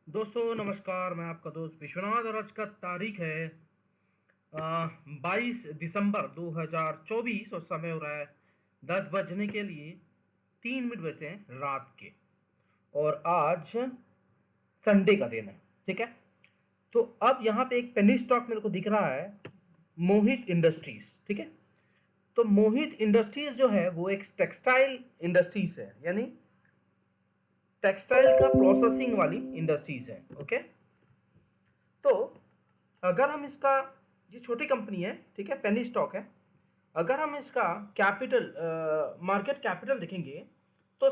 दोस्तों नमस्कार, मैं आपका दोस्त विश्वनाथ और आज का तारीख है 22 दिसंबर 2024 और समय हो रहा है 10 बजने के लिए 3 मिनट बचे हैं रात के। और आज संडे का दिन है, ठीक है। तो अब यहाँ पे एक पेनी स्टॉक मेरे को दिख रहा है, मोहित इंडस्ट्रीज, ठीक है। तो मोहित इंडस्ट्रीज जो है वो एक टेक्सटाइल इंडस्ट्रीज है, यानी टेक्सटाइल का प्रोसेसिंग वाली इंडस्ट्रीज है, ओके। तो अगर हम इसका, ये छोटी कंपनी है, ठीक है, पेनी स्टॉक है। अगर हम इसका कैपिटल मार्केट कैपिटल देखेंगे तो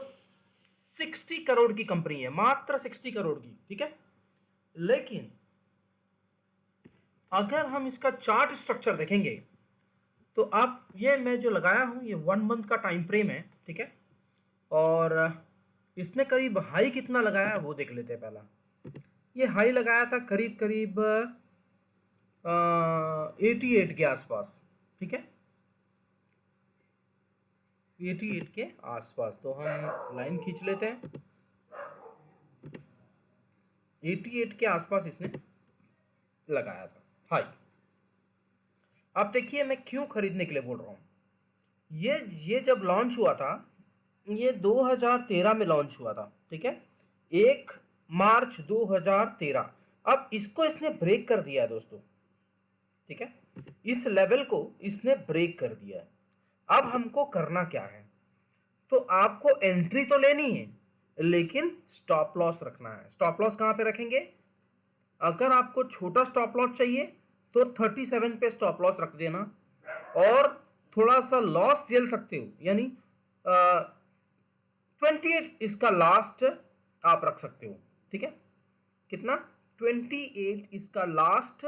60 करोड़ की कंपनी है, मात्र 60 करोड़ की, ठीक है। लेकिन अगर हम इसका चार्ट स्ट्रक्चर देखेंगे तो आप, ये मैं जो लगाया हूं ये 1 मंथ का टाइम फ्रेम है, ठीक है। और इसने करीब हाई कितना लगाया वो देख लेते हैं पहला। ये हाई लगाया था करीब करीब 88 के आसपास, ठीक है, 88 के आसपास। तो हम लाइन खींच लेते हैं, 88 के आसपास इसने लगाया था हाई। अब देखिए मैं क्यों खरीदने के लिए बोल रहा हूँ। ये जब लॉन्च हुआ था, ये 2013 में लॉन्च हुआ था, ठीक है, 1 मार्च 2013। अब इसको इसने ब्रेक कर दिया है दोस्तों, ठीक है, इस लेवल को इसने ब्रेक कर दिया है। अब हमको करना क्या है, तो आपको एंट्री तो लेनी है लेकिन स्टॉप लॉस रखना है। स्टॉप लॉस कहां पे रखेंगे? अगर आपको छोटा स्टॉप लॉस चाहिए तो 37 पे स्टॉप लॉस रख देना, और थोड़ा सा लॉस झेल सकते हो, यानी 28 इसका लास्ट आप रख सकते हो, ठीक है। कितना? 28 इसका लास्ट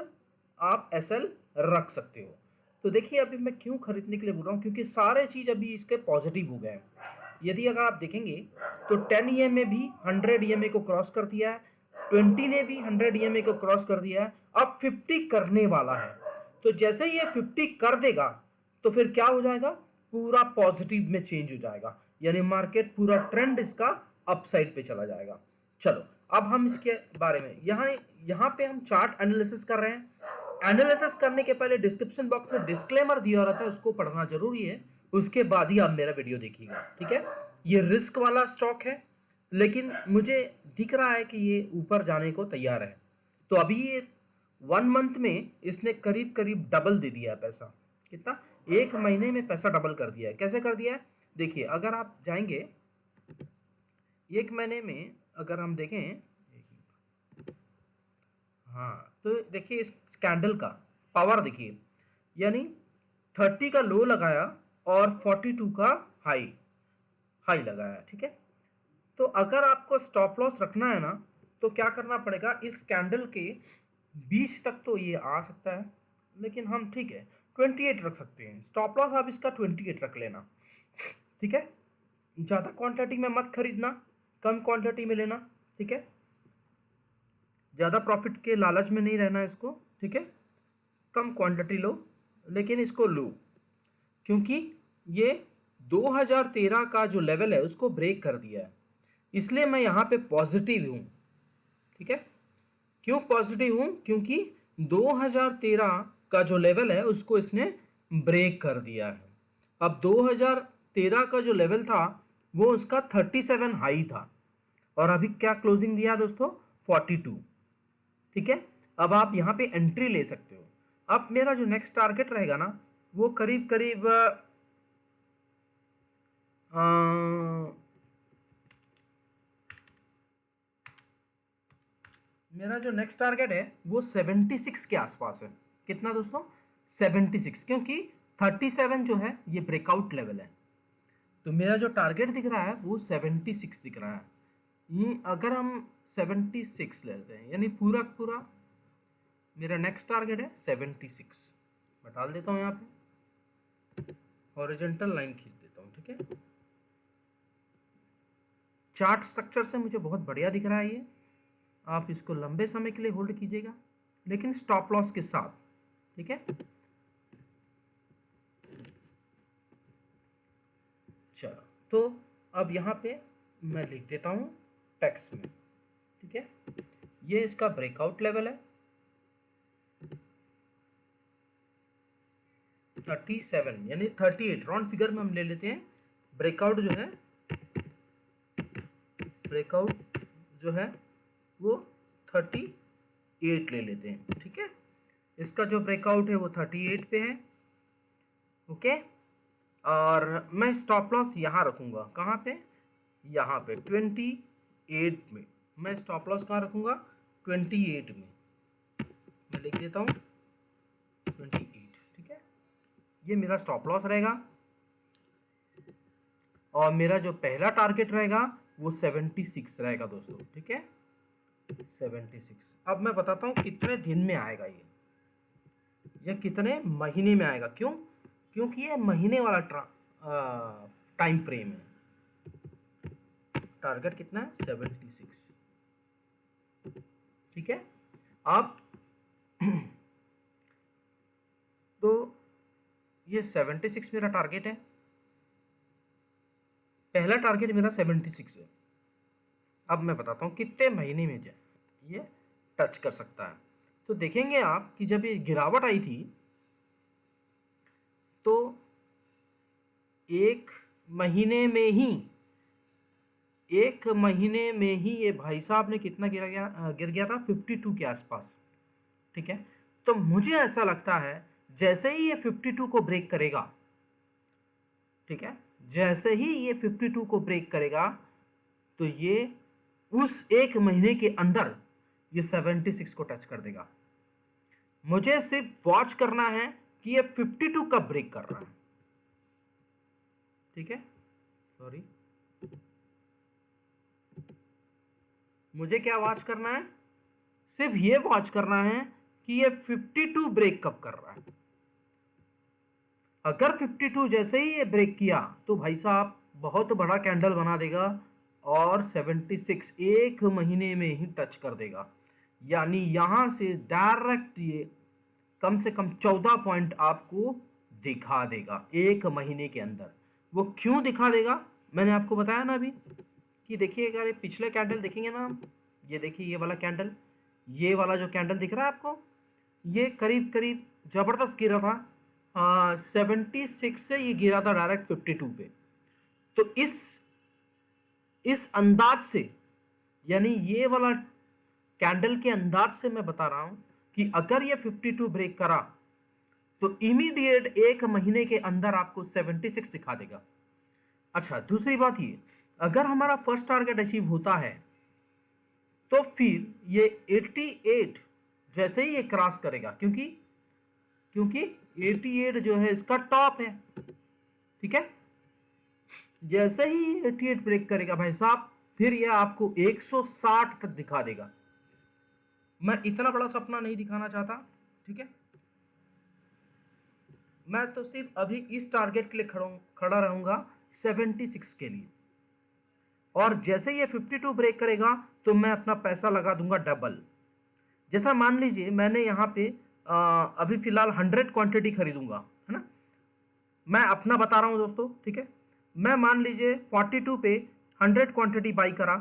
आप एसएल रख सकते हो। तो देखिए अभी मैं क्यों खरीदने के लिए बोल रहा हूँ, क्योंकि सारे चीज अभी इसके पॉजिटिव हो गए। यदि अगर आप देखेंगे तो 10 ईएमए भी 100 ईएमए को क्रॉस कर दिया है, 20 ने भी 100 ईएमए को क्रॉस कर दिया है, अब 50 करने वाला है। तो जैसे ये 50 कर देगा तो फिर क्या हो जाएगा, पूरा पॉजिटिव में चेंज हो जाएगा, यानी मार्केट पूरा ट्रेंड इसका अपसाइड पे चला जाएगा। चलो अब हम इसके बारे में, यहाँ पे हम चार्ट एनालिसिस कर रहे हैं। एनालिसिस करने के पहले डिस्क्रिप्शन बॉक्स में डिस्क्लेमर दिया रहता है, उसको पढ़ना जरूरी है, उसके बाद ही आप मेरा वीडियो देखिएगा, ठीक है। ये रिस्क वाला स्टॉक है, लेकिन मुझे दिख रहा है कि ये ऊपर जाने को तैयार है। तो अभी ये 1 मंथ में इसने करीब करीब डबल दे दिया है पैसा। कितना? 1 महीने में पैसा डबल कर दिया है। कैसे कर दिया है? देखिए अगर आप जाएंगे 1 महीने में, अगर हम देखें, हाँ, तो देखिए इस कैंडल का पावर देखिए, यानी 30 का लो लगाया और 42 का हाई हाई लगाया, ठीक है। तो अगर आपको स्टॉप लॉस रखना है ना, तो क्या करना पड़ेगा, इस कैंडल के बीच तक तो ये आ सकता है, लेकिन हम, ठीक है, 28 रख सकते हैं स्टॉप लॉस। आप इसका 28 रख लेना, ठीक है। ज़्यादा क्वांटिटी में मत खरीदना, कम क्वांटिटी में लेना, ठीक है। ज़्यादा प्रॉफिट के लालच में नहीं रहना इसको, ठीक है। कम क्वांटिटी लो, लेकिन इसको लो, क्योंकि ये 2013 का जो लेवल है उसको ब्रेक कर दिया है, इसलिए मैं यहाँ पे पॉजिटिव हूँ, ठीक है। क्यों पॉजिटिव हूँ? क्योंकि 2013 का जो लेवल है उसको इसने ब्रेक कर दिया है। अब 2013 का जो लेवल था वो उसका 37 हाई था, और अभी क्या क्लोजिंग दिया दोस्तों? 42, ठीक है। अब आप यहाँ पे एंट्री ले सकते हो। अब मेरा जो नेक्स्ट टारगेट रहेगा ना, वो करीब करीब मेरा जो नेक्स्ट टारगेट है वो 76 के आसपास है। कितना दोस्तों? 76, क्योंकि 37 जो है ये ब्रेकआउट लेवल है। तो मेरा जो टारगेट दिख रहा है वो 76 दिख रहा है। ये अगर हम 76 लेते हैं, यानी पूरा पूरा मेरा नेक्स्ट टारगेट है 76। मैं डाल देता हूँ यहाँ पे, हॉरिजॉन्टल लाइन खींच देता हूँ, ठीक है। चार्ट स्ट्रक्चर से मुझे बहुत बढ़िया दिख रहा है ये। आप इसको लंबे समय के लिए होल्ड कीजिएगा, लेकिन स्टॉप लॉस के साथ, ठीक है। चलो, तो अब यहाँ पे मैं लिख देता हूँ टेक्स्ट में, ठीक है। ये इसका ब्रेकआउट लेवल है 37, यानी 38 राउंड फिगर में हम ले लेते हैं। ब्रेकआउट जो है वो 38 ले लेते हैं, ठीक है। इसका जो ब्रेकआउट है वो 38 पे है, ओके। और मैं स्टॉप लॉस यहाँ रखूँगा, कहाँ पे, यहाँ पे 28 में। मैं स्टॉप लॉस कहाँ रखूँगा, 28 में। मैं लिख देता हूँ 28, ठीक है। ये मेरा स्टॉप लॉस रहेगा और मेरा जो पहला टारगेट रहेगा वो 76 रहेगा दोस्तों, ठीक है, 76। अब मैं बताता हूँ कितने दिन में आएगा ये कितने महीने में आएगा। क्यों? क्योंकि ये महीने वाला टाइम फ्रेम है। टारगेट कितना है, 76, ठीक है। अब तो ये 76 मेरा टारगेट है, पहला टारगेट मेरा 76 है। अब मैं बताता हूँ कितने महीने में ये टच कर सकता है। तो देखेंगे आप कि जब ये गिरावट आई थी तो एक महीने में ही ये भाई साहब ने कितना गिर गया था, 52 के आसपास, ठीक है। तो मुझे ऐसा लगता है जैसे ही ये 52 को ब्रेक करेगा, ठीक है, जैसे ही ये 52 को ब्रेक करेगा तो ये उस एक महीने के अंदर ये 76 को टच कर देगा। मुझे सिर्फ वॉच करना है कि ये 52 कब ब्रेक कर रहा है, ठीक है। सॉरी, मुझे क्या वॉच करना है, सिर्फ ये वॉच करना है कि ये 52 ब्रेक कब कर रहा है। अगर 52 जैसे ही ये ब्रेक किया तो भाई साहब बहुत बड़ा कैंडल बना देगा और 76 एक महीने में ही टच कर देगा। यानी यहां से डायरेक्ट ये कम से कम 14 पॉइंट आपको दिखा देगा एक महीने के अंदर। वो क्यों दिखा देगा, मैंने आपको बताया ना अभी कि देखिए, अगर पिछले कैंडल देखेंगे ना, ये देखिए ये वाला कैंडल, ये वाला जो कैंडल दिख रहा है आपको, ये करीब करीब जबरदस्त गिरा था। 76 से ये गिरा था डायरेक्ट 52 पे। तो इस अंदाज से, यानी ये वाला कैंडल के अंदाज से मैं बता रहा हूं कि अगर ये 52 ब्रेक करा तो इमीडिएट एक महीने के अंदर आपको 76 दिखा देगा। अच्छा, दूसरी बात ये, अगर हमारा फर्स्ट टारगेट अचीव होता है तो फिर ये 88 जैसे ही ये क्रॉस करेगा, क्योंकि 88 जो है इसका टॉप है, ठीक है। जैसे ही 88 ब्रेक करेगा भाई साहब, फिर ये आपको 160 तक दिखा देगा। मैं इतना बड़ा सपना नहीं दिखाना चाहता, ठीक है। मैं तो सिर्फ अभी इस टारगेट के लिए खड़ा रहूंगा 76 के लिए। और जैसे ये 52 ब्रेक करेगा तो मैं अपना पैसा लगा दूंगा डबल। जैसा मान लीजिए मैंने यहाँ पे अभी फिलहाल 100 क्वांटिटी खरीदूंगा, है ना, मैं अपना बता रहा हूँ दोस्तों, ठीक है। मैं मान लीजिए 42 पे 100 क्वांटिटी बाई करा,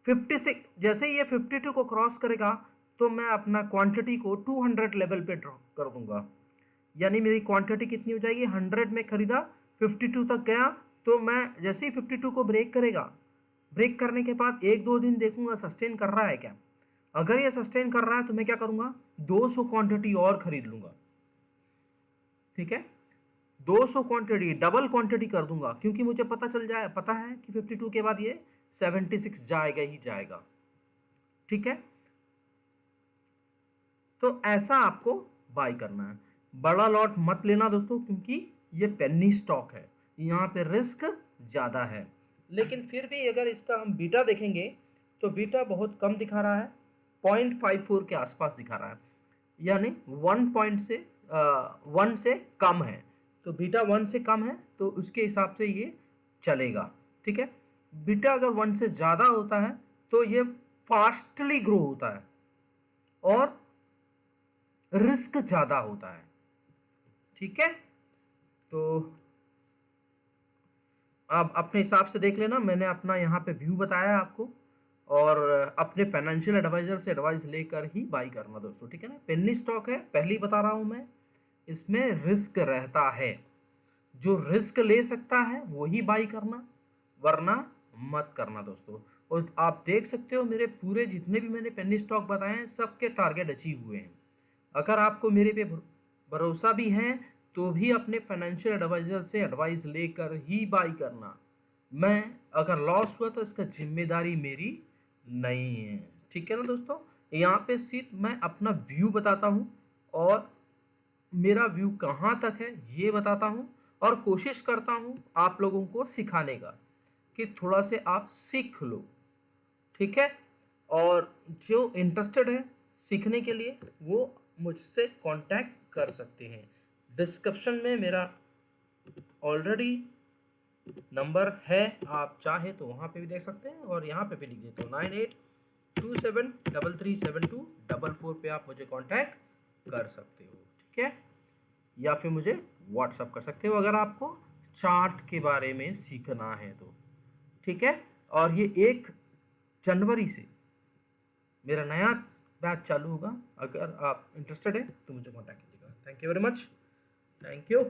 56 जैसे ही ये 52 को क्रॉस करेगा तो मैं अपना क्वांटिटी को 200 लेवल पे ड्रॉप कर दूंगा। यानी मेरी क्वांटिटी कितनी हो जाएगी, 100 में खरीदा, 52 तक गया, तो मैं जैसे ही 52 को ब्रेक करेगा, ब्रेक करने के बाद एक दो दिन देखूंगा सस्टेन कर रहा है क्या। अगर ये सस्टेन कर रहा है तो मैं क्या करूंगा, 200 क्वांटिटी और खरीद लूंगा, ठीक है। 200 क्वांटिटी डबल क्वांटिटी कर दूंगा, क्योंकि मुझे पता है कि 52 के बाद ये 76 जाएगा ही जाएगा, ठीक है। तो ऐसा आपको बाय करना है। बड़ा लॉट मत लेना दोस्तों, क्योंकि ये पेनी स्टॉक है, यहाँ पे रिस्क ज़्यादा है। लेकिन फिर भी अगर इसका हम बीटा देखेंगे तो बीटा बहुत कम दिखा रहा है, 0.54 के आसपास दिखा रहा है, यानी 1 से कम है। तो बीटा 1 से कम है तो उसके हिसाब से ये चलेगा, ठीक है। बीटा अगर 1 से ज़्यादा होता है तो ये फास्टली ग्रो होता है और रिस्क ज़्यादा होता है, ठीक है। तो आप अपने हिसाब से देख लेना, मैंने अपना यहाँ पे व्यू बताया आपको, और अपने फाइनेंशियल एडवाइजर से एडवाइस लेकर ही बाई करना दोस्तों, ठीक है ना। पेनी स्टॉक है, पहले ही बता रहा हूँ मैं, इसमें रिस्क रहता है, जो रिस्क ले सकता है वो ही बाई करना, वरना मत करना दोस्तों। और आप देख सकते हो मेरे पूरे जितने भी मैंने पेनी स्टॉक बताए हैं सबके टारगेट अचीव हुए हैं। अगर आपको मेरे पे भरोसा भी है तो भी अपने फाइनेंशियल एडवाइजर से एडवाइस लेकर ही बाई करना। मैं अगर लॉस हुआ तो इसका जिम्मेदारी मेरी नहीं है, ठीक है ना दोस्तों। यहाँ पे सिर्फ मैं अपना व्यू बताता हूँ और मेरा व्यू कहाँ तक है ये बताता हूँ, और कोशिश करता हूँ आप लोगों को सिखाने का कि थोड़ा से आप सीख लो, ठीक है। और जो इंटरेस्टेड है सीखने के लिए वो मुझसे कांटेक्ट कर सकते हैं। डिस्क्रिप्शन में मेरा ऑलरेडी नंबर है, आप चाहे तो वहाँ पे भी देख सकते हैं, और यहाँ पे भी लिख देते हो 9827337244 पे आप मुझे कांटेक्ट कर सकते हो, ठीक है। या फिर मुझे व्हाट्सअप कर सकते हो अगर आपको चार्ट के बारे में सीखना है तो, ठीक है। और ये 1 जनवरी से मेरा नया बैच चालू होगा, अगर आप इंटरेस्टेड है तो मुझे कांटेक्ट कीजिएगा। Thank you very much, thank you.